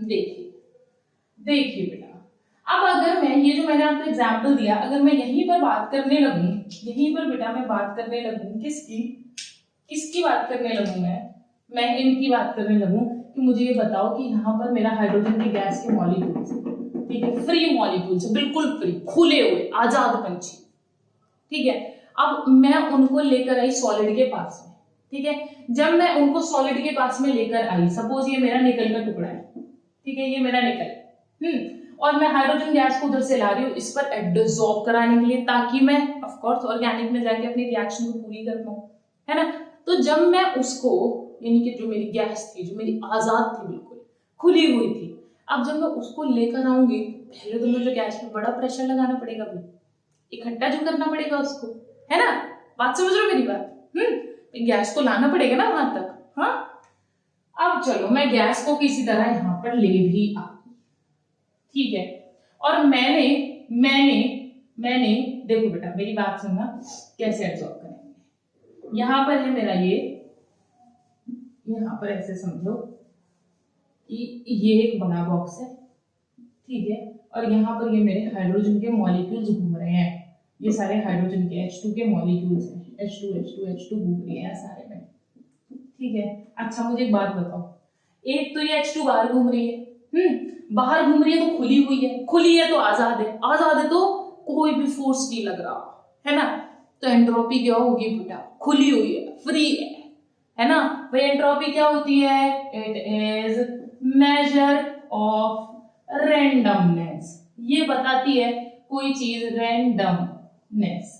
Speaker 1: देखिए देखिए बेटा, अब अगर मैं ये जो मैंने आपको एग्जाम्पल दिया, अगर मैं यहीं पर बात करने लगूं, यहीं पर बेटा मैं बात करने लगूं किसकी बात करने लगूं, मैं इनकी बात करने लगूं कि मुझे ये बताओ कि यहाँ पर मेरा हाइड्रोजन के गैस के मॉलिक्यूल्स, ठीक है, फ्री मॉलिक्यूल्स, बिल्कुल फ्री, खुले हुए आजाद पंछी, ठीक है। अब मैं उनको लेकर आई सॉलिड के पास में, ठीक है। जब मैं उनको सॉलिड के पास में लेकर आई, सपोज ये मेरा निकल का टुकड़ा है, ठीक है, ये मेरा निकल, और मैं हाइड्रोजन गैस को उधर से ला रही हूँ इस पर एडसॉर्ब कराने के लिए, ताकि मैं ऑफ कोर्स ऑर्गेनिक में जाके अपनी रिएक्शन को पूरी कर पाऊं, है ना। तो जब मैं उसको, यानी कि जो मेरी गैस थी, जो मेरी आजाद थी, बिल्कुल खुली हुई थी, अब जब मैं उसको लेकर आऊंगी, पहले तो मुझे गैस पे बड़ा प्रेशर लगाना पड़ेगा भाई, इकट्ठा जो करना पड़ेगा उसको, है ना। बात समझ रहे हो मेरी बात? गैस को लाना पड़ेगा ना वहां तक। हाँ, अब चलो मैं गैस को किसी तरह यहाँ पर ले भी आ, ठीक है, और मैंने देखो बेटा मेरी बात सुनना, कैसे एब्जॉर्ब करेंगे। यहां पर है मेरा ये, यहां पर ऐसे समझो कि ये एक बड़ा बॉक्स है, ठीक है, और यहाँ पर ये मेरे हाइड्रोजन के मॉलिक्यूल्स घूम रहे हैं, ये सारे हाइड्रोजन के H2 के मॉलिक्यूल्स हैं, H2 घूम रहे हैं सारे में, ठीक है। अच्छा मुझे एक बात बताओ, एक तो ये H2 बाहर घूम रही है, बाहर घूम रही है तो खुली है तो आजाद है तो कोई भी फोर्स नहीं लग रहा, है ना। तो एंट्रोपी क्या होगी बेटा? खुली हुई है, फ्री है ना। भाई एंट्रोपी क्या होती है? It is measure of randomness, ये बताती है कोई चीज रैंडमनेस,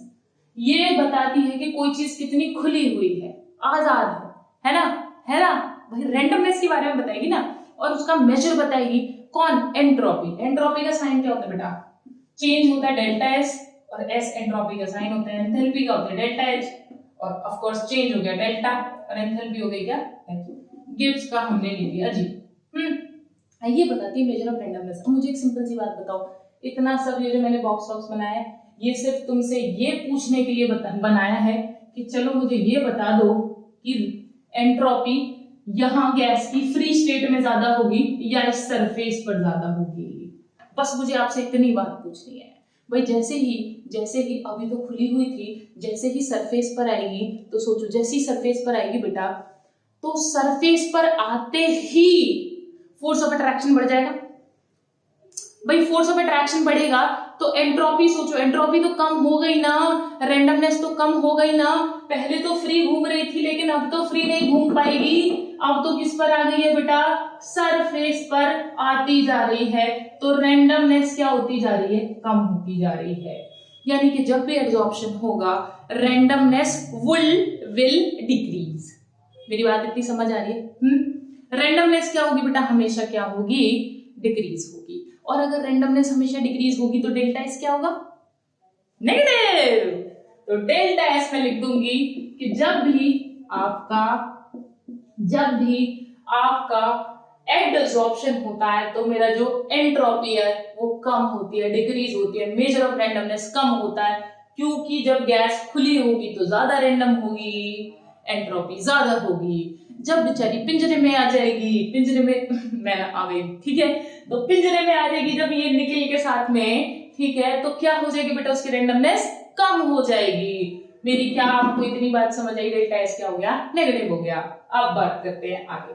Speaker 1: ये बताती है कि कोई चीज कितनी खुली हुई है, आजाद है ना, भाई रैंडमनेस के बारे में बताएगी ना, और उसका मेजर बताएगी कौन? एंट्रोपी। एंट्रोपी का साइन क्या होता है बेटा? चेंज होता है डेल्टा एस, और एस एंट्रोपी का साइन होता है, एंथैल्पी का होता है डेल्टा एच, और ऑफ कोर्स चेंज हो गया डेल्टा, और एंथैल्पी हो गई क्या? एच। गिब्स का हमने ले लिया जी। ये बताती है मेजर ऑफ रैंडमनेस। अब मुझे एक सिंपल सी बात बताओ, इतना सब ये जो मैंने बॉक्स बनाया है, ये सिर्फ तुमसे ये पूछने के लिए बनाया है कि चलो मुझे ये बता दो कि एंट्रोपी यहाँ गैस की फ्री स्टेट में ज्यादा होगी या इस सरफेस पर ज्यादा होगी। बस मुझे आपसे इतनी बात पूछनी है भाई। जैसे ही अभी तो खुली हुई थी, जैसे ही सरफेस पर आएगी, तो सोचो जैसे ही सरफेस पर आएगी बेटा, तो सरफेस पर आते ही फोर्स ऑफ अट्रैक्शन बढ़ जाएगा। भाई फोर्स ऑफ अट्रैक्शन बढ़ेगा तो एंट्रोपी, सोचो एंट्रोपी तो कम हो गई ना, रैंडमनेस तो कम हो गई ना। पहले तो फ्री घूम रही थी, लेकिन अब तो फ्री नहीं घूम पाएगी, अब तो किस पर आ गई है बेटा? सरफेस पर आती जा रही है, तो रैंडमनेस क्या होती जा रही है? कम होती जा रही है। यानी कि जब भी एब्जॉर्प्शन होगा, रैंडमनेस विल डिक्रीज। मेरी बात इतनी समझ आ रही है? रैंडमनेस क्या होगी बेटा? हमेशा क्या होगी? डिक्रीज होगी। और अगर रैंडमनेस हमेशा डिक्रीज होगी तो डेल्टा एस क्या होगा? नेगेटिव। तो डेल्टा एस में लिख दूंगी कि जब भी आपका एडसॉर्प्शन होता है तो मेरा जो एंट्रोपी है वो कम होती है, डिक्रीज होती है, मेजर ऑफ रैंडमनेस कम होता है, क्योंकि जब गैस खुली होगी तो ज्यादा रैंडम होगी, एंट्रोपी ज्यादा होगी। जब बेचारी पिंजरे में आ जाएगी, पिंजरे में मैं आ गई, ठीक है, तो पिंजरे में आ जाएगी जब ये निकल के साथ में, ठीक है, तो क्या हो जाएगी बेटा? उसकी रैंडमनेस कम हो जाएगी। मेरी क्या आपको इतनी बात समझ आई? डेल्टा एस क्या हो गया? नेगेटिव हो गया। अब बात करते हैं आगे,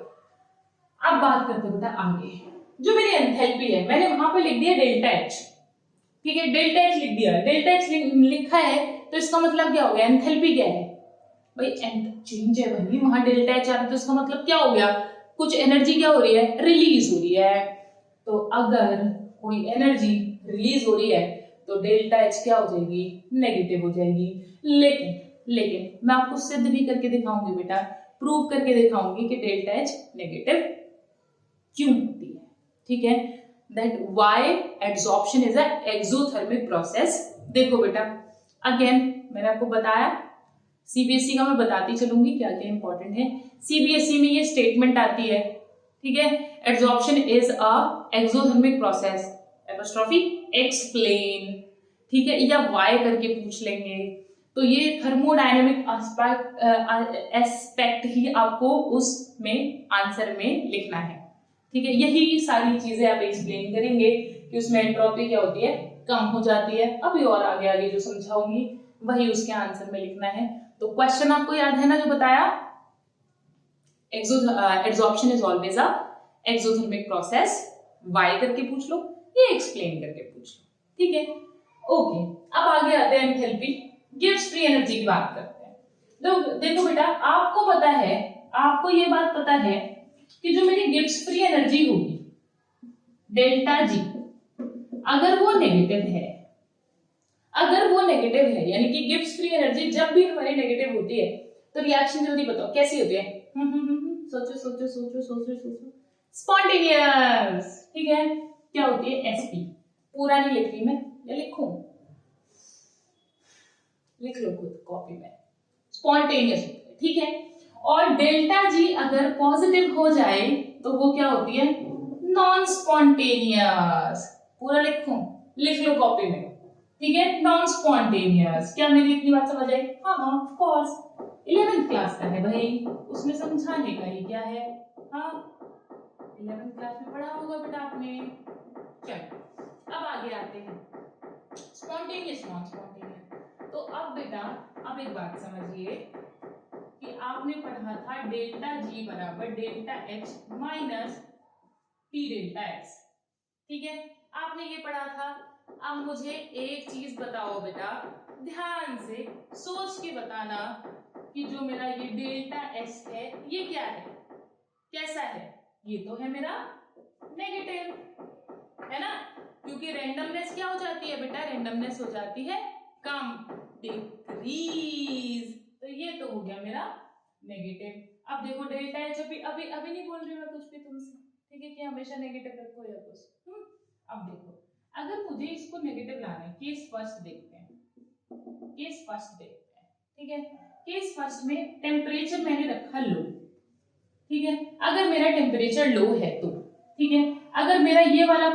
Speaker 1: बेटा आगे। जो मेरी एंथैल्पी है, मैंने वहां पे लिख दिया डेल्टा एच, ठीक है, डेल्टा एच लिख दिया। डेल्टा एच लिखा है तो इसका मतलब क्या हो गया? एंथैल्पी क्या है भाई? चेंज है भाई, वहां डेल्टा एच आ रहा है तो इसका मतलब क्या हो गया? कुछ एनर्जी क्या हो रही है? रिलीज हो रही है। तो अगर कोई एनर्जी रिलीज हो रही है तो डेल्टा एच क्या हो जाएगी? नेगेटिव हो जाएगी। लेकिन मैं आपको सिद्ध भी करके दिखाऊंगी बेटा, प्रूव करके दिखाऊंगी कि डेल्टा एच नेगेटिव क्यों होती है, ठीक है। That why adsorption is a exothermic process. देखो बेटा, अगेन मैंने आपको बताया, सीबीएसई का मैं बताती चलूंगी क्या क्या इंपॉर्टेंट है। सीबीएसई में ये स्टेटमेंट आती है, ठीक है, adsorption is a exothermic process, apostrophe explain, ठीक है, या वाई करके पूछ लेंगे। तो ये थर्मोडायनेमिक एस्पेक्ट ही आपको उसमें आंसर में लिखना है, ठीक है, यही सारी चीजें आप एक्सप्लेन करेंगे कि उसमें एंट्रोपी क्या होती है, कम हो जाती है। अभी और आगे आगे जो समझाऊंगी वही उसके आंसर में लिखना है। तो क्वेश्चन आपको याद है ना जो बताया, adsorption is always a exothermic process, why करके पूछ लो या एक्सप्लेन करके पूछ लो, ठीक है। ओके, अब आगे आते हैं एंथैल्पी, गिव्स फ्री एनर्जी की बात करते हैं। तो देखो बेटा, आपको पता है, आपको ये बात पता है कि जो मेरी गिव्स फ्री एनर्जी होगी डेल्टा जी, अगर वो नेगेटिव है, अगर वो नेगेटिव है, यानी कि गिव्स फ्री एनर्जी जब भी हमारी नेगेटिव होती है तो रिएक्शन जल्दी बताओ कैसी होती है? सोचो सोचो सोचो सोचो सोचो, स्पॉन्टेनियस, ठीक है। क्या होती है? एसपी। पूरा नहीं लिख रही मैं, या लिखूं? लिख लो खुद कॉपी में, स्पॉन्टेनियस, ठीक है। और डेल्टा जी अगर पॉजिटिव हो जाए तो वो क्या होती है? Non spontaneous. पूरा लिखूं? लिख लो कॉपी में, ठीक है। Non spontaneous. क्या मेरी इतनी बात समझ आई? हाँ हाँ ऑफ कोर्स, 11th क्लास का है भाई, उसमें समझाने का ही क्या है। हाँ 11th क्लास में पढ़ा होगा बेटा आपने। चलो अब आगे आते हैं, स्पॉन्टेनियस नॉन स्पॉन्टेनियस। तो अब बेटा अब एक बात समझिए कि आपने पढ़ा था डेल्टा जी बराबर delta H minus T delta x, ठीक है, आपने ये पढ़ा था। अब मुझे एक चीज बताओ बेटा, ध्यान से सोच के बताना कि जो मेरा ये डेल्टा एस है ये क्या है, कैसा है? ये तो है मेरा नेगेटिव, है ना, क्योंकि रैंडमनेस क्या हो जाती है बेटा? रैंडमनेस हो जाती है कम, डिक्रीज। तो ये तो हो गया मेरा नेगेटिव। अब देखो डेल्टा एच, अभी अभी अभी नहीं बोल रही मैं कुछ भी तुमसे, ठीक है, कि हमेशा नेगेटिव रखो या कुछ। अब देखो, अगर मुझे इसको नेगेटिव लाना है, केस फर्स्ट देखते हैं, केस फर्स्ट देखते हैं, ठीक है। केस फर्स्ट में टेम्परेचर मैंने रखा लो, ठीक है। अगर मेरा टेम्परेचर लो है तो, ठीक है, अगर मेरा ये वाला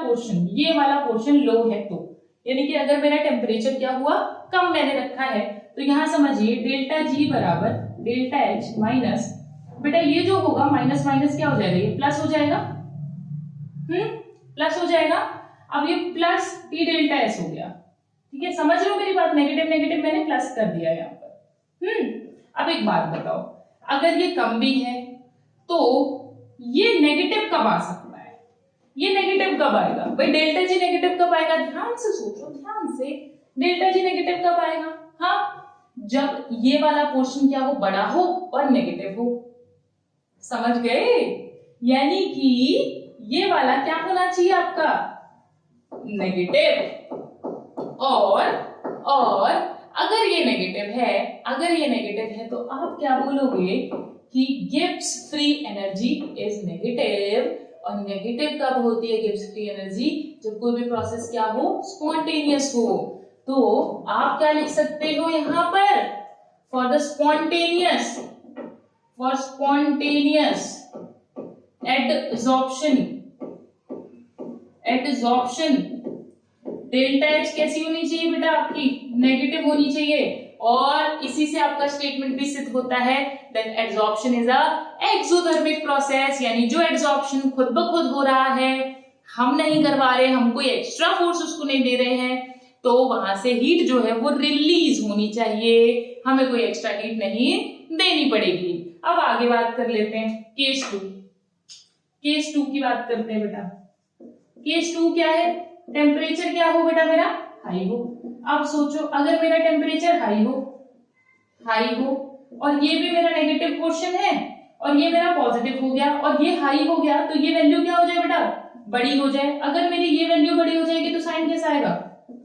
Speaker 1: पोर्शन लो है तो, यानी कि अगर मेरा टेम्परेचर क्या हुआ? कम मैंने रखा है, तो यहां समझिए डेल्टा जी बराबर डेल्टा एच माइनस, बेटा ये जो होगा माइनस माइनस क्या हो जाएगा? ये प्लस हो जाएगा, प्लस हो जाएगा। अब ये प्लस टी डेल्टा एस हो गया, ठीक है, समझ रहे हो मेरी बात? नेगेटिव नेगेटिव मैंने प्लस कर दिया यहाँ पर। अब एक बात बताओ, अगर ये कम भी है तो ये नेगेटिव कब आ सकता है? ये नेगेटिव कब आएगा भाई? डेल्टा जी नेगेटिव कब आएगा? ध्यान से सोचो, ध्यान से, डेल्टा जी नेगेटिव कब आएगा? हाँ, जब ये वाला पोर्शन क्या हो? बड़ा हो और नेगेटिव हो, समझ गए? यानी कि ये वाला क्या होना चाहिए आपका? नेगेटिव। और अगर ये नेगेटिव है, अगर ये नेगेटिव है तो आप क्या बोलोगे कि Gibbs free energy is negative. और नेगेटिव कब होती है गिब्स फ्री एनर्जी? जब कोई भी प्रोसेस क्या हो? स्पॉन्टेनियस हो। तो आप क्या लिख सकते हो यहां पर? For the spontaneous, for spontaneous adsorption, adsorption delta H कैसी होनी चाहिए बेटा? आपकी नेगेटिव होनी चाहिए। और इसी से आपका स्टेटमेंट भी सिद्ध होता है that adsorption is a exothermic process, यानी जो एडसॉर्प्शन खुद ब खुद हो रहा है, हम नहीं करवा रहे, हम कोई एक्स्ट्रा फोर्स उसको नहीं दे रहे हैं, तो वहां से हीट जो है वो रिलीज होनी चाहिए, हमें कोई एक्स्ट्रा हीट नहीं देनी पड़ेगी। अब आगे बात कर लेते हैं केस 2। केस 2 की बात करते हैं बेटा। केस 2 क्या है? टेम्परेचर क्या हो बेटा मेरा? हाई हो। अब सोचो, अगर मेरा टेम्परेचर हाई हो और ये भी मेरा नेगेटिव पोर्शन है और ये मेरा पॉजिटिव हो गया और ये हाई हो गया, तो ये वैल्यू क्या हो जाए बेटा? बड़ी हो जाए। अगर मेरी ये वैल्यू बड़ी हो जाएगी तो साइन कैसा आएगा?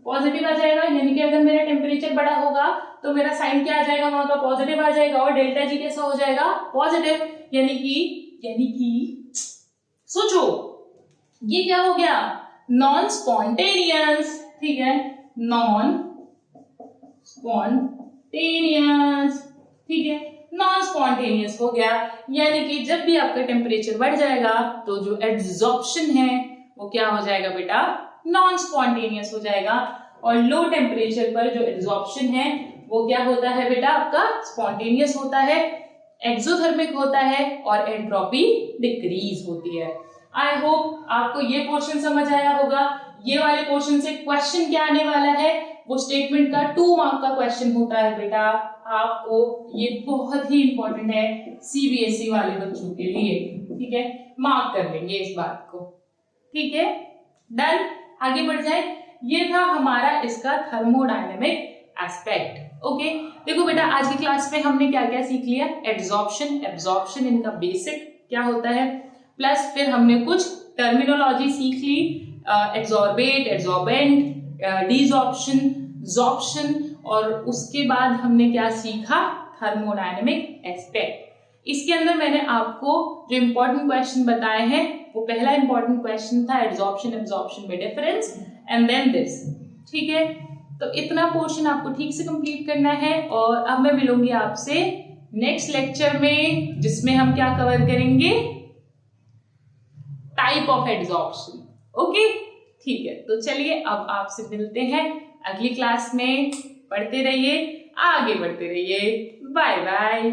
Speaker 1: पॉजिटिव आ जाएगा। यानी कि अगर मेरा टेम्परेचर बड़ा होगा तो मेरा साइन क्या आ जाएगा? वहां का पॉजिटिव आ जाएगा और डेल्टा जी कैसा हो जाएगा? पॉजिटिव। यानी कि सोचो, ये क्या हो गया? नॉन स्पॉन्टेनियस, ठीक है, नॉन स्पॉन्टेनियस, ठीक है, नॉन स्पॉन्टेनियस हो गया। यानी कि जब भी आपका टेम्परेचर बढ़ जाएगा तो जो एड्सॉर्प्शन है वो क्या हो जाएगा बेटा? नॉन स्पॉन्टेनियस हो जाएगा। और लो टेम्परेचर पर जो एड्सॉर्प्शन है वो क्या होता है बेटा? आपका स्पॉन्टेनियस होता है, एक्सोथर्मिक होता है और एंट्रोपी डिक्रीज होती है। आई होप आपको ये पोर्शन समझ आया होगा। ये वाले पोर्शन से क्वेश्चन क्या आने वाला है, वो स्टेटमेंट का 2 मार्क का क्वेश्चन होता है बेटा आपको, ये बहुत ही इंपॉर्टेंट है सीबीएसई वाले बच्चों के लिए, ठीक है, मार्क कर लेंगे इस बात को, ठीक है, डन। आगे बढ़ जाए, ये था हमारा इसका थर्मोडायनेमिक एस्पेक्ट। ओके, देखो बेटा आज की क्लास में हमने क्या क्या सीख लिया, एड्सॉर्प्शन, एब्जॉर्प्शन इनका बेसिक क्या होता है, प्लस फिर हमने कुछ टर्मिनोलॉजी सीख ली, एब्जॉर्बेट, एब्जॉर्बेंट, डिसॉर्प्शन, जॉर्प्शन, और उसके बाद हमने क्या सीखा, थर्मोडायनेमिक एस्पेक्ट। इसके अंदर मैंने आपको जो इंपॉर्टेंट क्वेश्चन बताए हैं, वो पहला इंपॉर्टेंट क्वेश्चन था एड्सॉर्प्शन एब्जॉर्प्शन में डिफरेंस, एंड देन दिस, ठीक है। तो इतना पोर्शन आपको ठीक से कंप्लीट करना है, और अब मैं मिलूंगी आपसे नेक्स्ट लेक्चर में, जिसमें हम क्या कवर करेंगे, टाइप ऑफ एड्सॉर्प्शन। ओके, ठीक है, तो चलिए अब आपसे मिलते हैं अगली क्लास में। पढ़ते रहिए, आगे बढ़ते रहिए, बाय बाय।